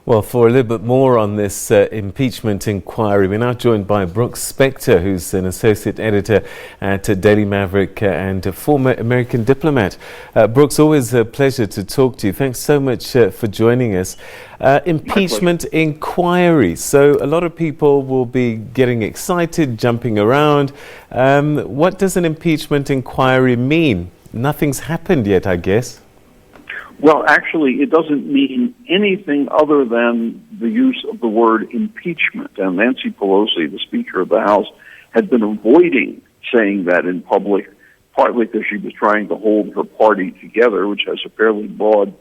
Well, for a little bit more on this impeachment inquiry, we're now joined by Brooks Spector, who's an associate editor at Daily Maverick and a former American diplomat. Brooks, always a pleasure to talk to you. Thanks so much for joining us. Impeachment inquiry. So a lot of people will be getting excited, jumping around. What does an impeachment inquiry mean? Nothing's happened yet, I guess. Well, actually, it doesn't mean anything other than the use of the word impeachment. And Nancy Pelosi, the Speaker of the House, had been avoiding saying that in public, partly because she was trying to hold her party together, which has a fairly broad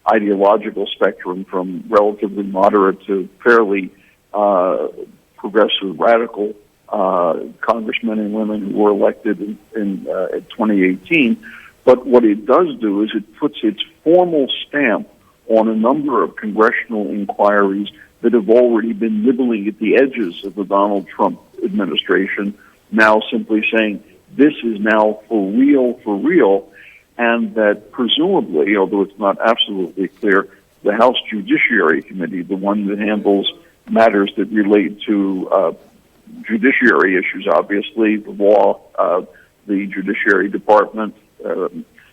ideological spectrum from relatively moderate to fairly progressive, radical congressmen and women who were elected in 2018. But what it does do is it puts its formal stamp on a number of congressional inquiries that have already been nibbling at the edges of the Donald Trump administration, now simply saying this is now for real, and that presumably, although it's not absolutely clear, the House Judiciary Committee, the one that handles matters that relate to judiciary issues, obviously, the law, the Judiciary Department,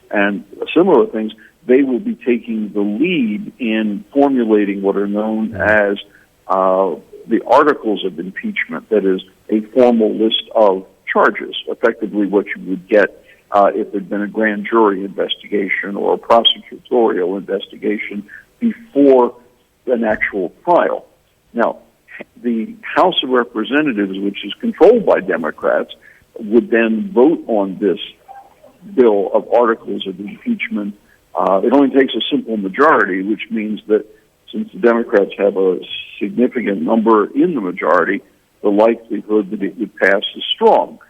and similar things, they will be taking the lead in formulating what are known as the articles of impeachment, that is, a formal list of charges, effectively what you would get if there had been a grand jury investigation or a prosecutorial investigation before an actual trial. Now, the House of Representatives, which is controlled by Democrats, would then vote on this bill of articles of impeachment. It only takes a simple majority, which means that since the Democrats have a significant number in the majority, the likelihood that it would pass is strong.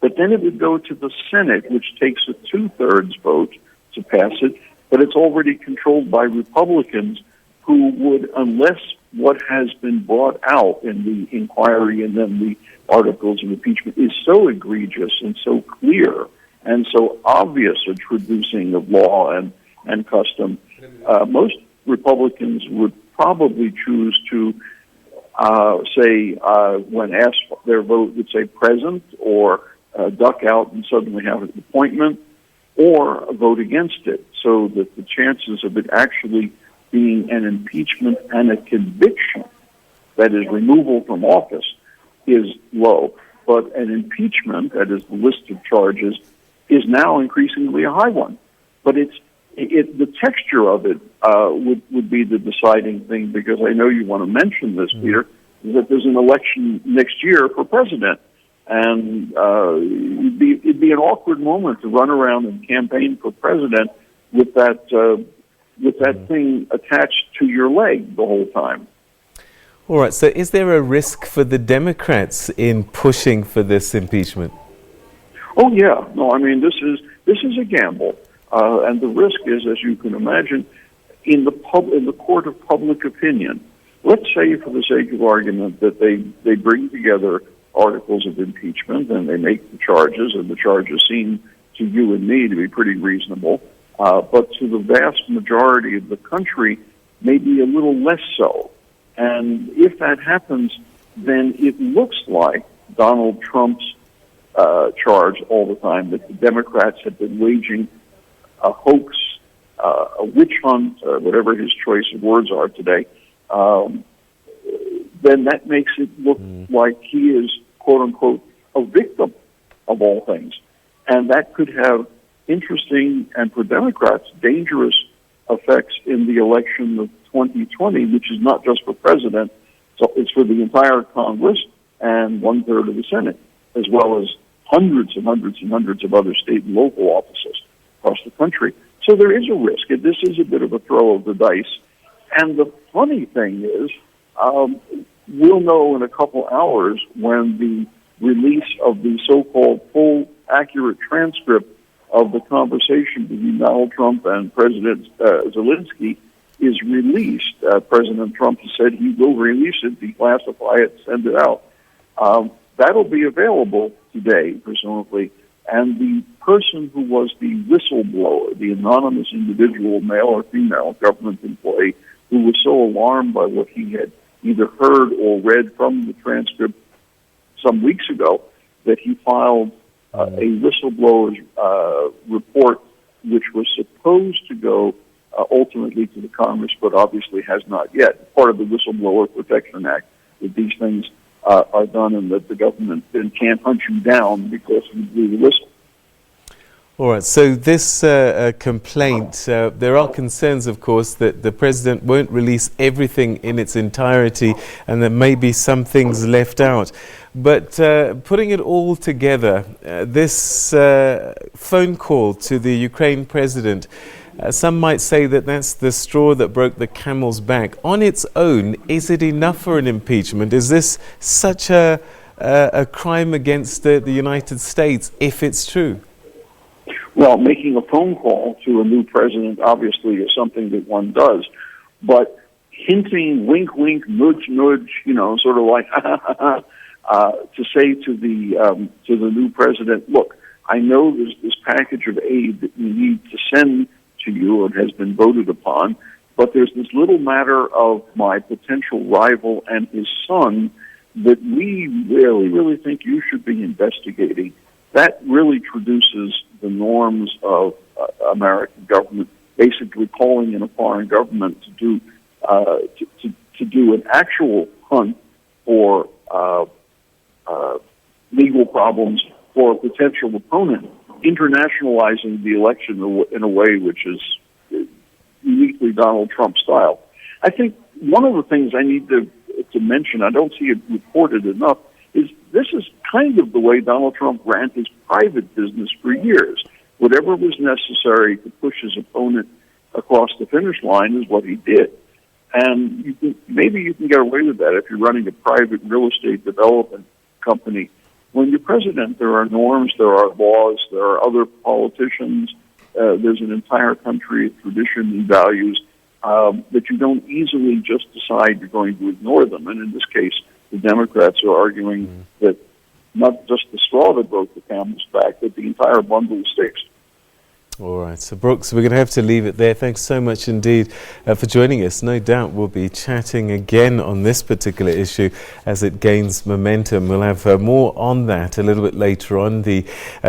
But then it would go to the Senate, which takes a 2/3 vote to pass it, but it's already controlled by Republicans who would, unless what has been brought out in the inquiry and then the articles of impeachment is so egregious and so clear and so obvious a traducing of law and custom, most Republicans would probably choose to say, when asked their vote, would say present or duck out and suddenly have an appointment, or vote against it, so that the chances of it actually being an impeachment and a conviction, that is removal from office, is low. But an impeachment, that is the list of charges, is now increasingly a high one. But the texture of it would be the deciding thing, because I know you want to mention this, Peter, that there's an election next year for president. And it'd be an awkward moment to run around and campaign for president with that thing attached to your leg the whole time. All right, so is there a risk for the Democrats in pushing for this impeachment? Oh yeah, no. I mean, this is a gamble, and the risk is, as you can imagine, in the court of public opinion. Let's say, for the sake of argument, that they bring together articles of impeachment and they make the charges, and the charges seem to you and me to be pretty reasonable, but to the vast majority of the country, maybe a little less so. And if that happens, then it looks like Donald Trump's charge all the time that the Democrats have been waging a hoax, a witch hunt, whatever his choice of words are today, then that makes it look like he is, quote unquote, a victim of all things. And that could have interesting and, for Democrats, dangerous effects in the election of 2020, which is not just for president, so it's for the entire Congress and 1/3 of the Senate, as well as hundreds and hundreds and hundreds of other state and local offices across the country. So there is a risk. This is a bit of a throw of the dice. And the funny thing is, we'll know in a couple hours when the release of the so-called full, accurate transcript of the conversation between Donald Trump and President Zelensky is released. President Trump has said he will release it, declassify it, send it out. That'll be available today, presumably, and the person who was the whistleblower, the anonymous individual, male or female, government employee, who was so alarmed by what he had either heard or read from the transcript some weeks ago that he filed a whistleblower's report, which was supposed to go ultimately to the Congress, but obviously has not yet. Part of the Whistleblower Protection Act, that these things are done and that the government then can't hunt you down because you blew the whistle. All right, so this complaint, there are concerns, of course, that the president won't release everything in its entirety and there may be some things left out. But putting it all together, this phone call to the Ukraine president, some might say that that's the straw that broke the camel's back. On its own, is it enough for an impeachment? Is this such a crime against the United States, if it's true? Well, making a phone call to a new president obviously is something that one does, but hinting, wink, wink, nudge, nudge, sort of like to say to the new president, look, I know there's this package of aid that we need to send to you and has been voted upon, but there's this little matter of my potential rival and his son that we really, really think you should be investigating. That really traduces the norms of American government, basically calling in a foreign government to do an actual hunt for legal problems for a potential opponent, internationalizing the election in a way which is uniquely Donald Trump style. I think one of the things I need to mention, I don't see it reported enough, is this is kind of the way Donald Trump ran his private business for years. Whatever was necessary to push his opponent across the finish line is what he did. And maybe you can get away with that if you're running a private real estate development company. When you're president, there are norms, there are laws, there are other politicians, there's an entire country of tradition and values that you don't easily just decide you're going to ignore them. And in this case, the Democrats are arguing that not just the straw that broke the camel's back, but the entire bundle of sticks. All right, so Brooks, we're going to have to leave it there. Thanks so much indeed for joining us. No doubt we'll be chatting again on this particular issue as it gains momentum. We'll have more on that a little bit later on. The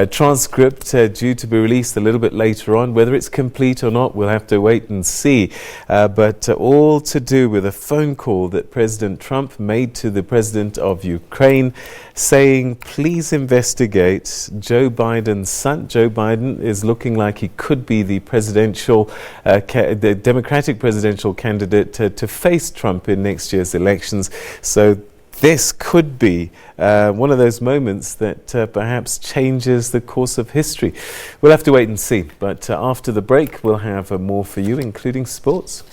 transcript due to be released a little bit later on. Whether it's complete or not, we'll have to wait and see. But all to do with a phone call that President Trump made to the president of Ukraine saying, please investigate Joe Biden's son. Joe Biden is looking like he could be the the Democratic presidential candidate to face Trump in next year's elections. So this could be one of those moments that perhaps changes the course of history. We'll have to wait and see. But after the break, we'll have more for you, including sports.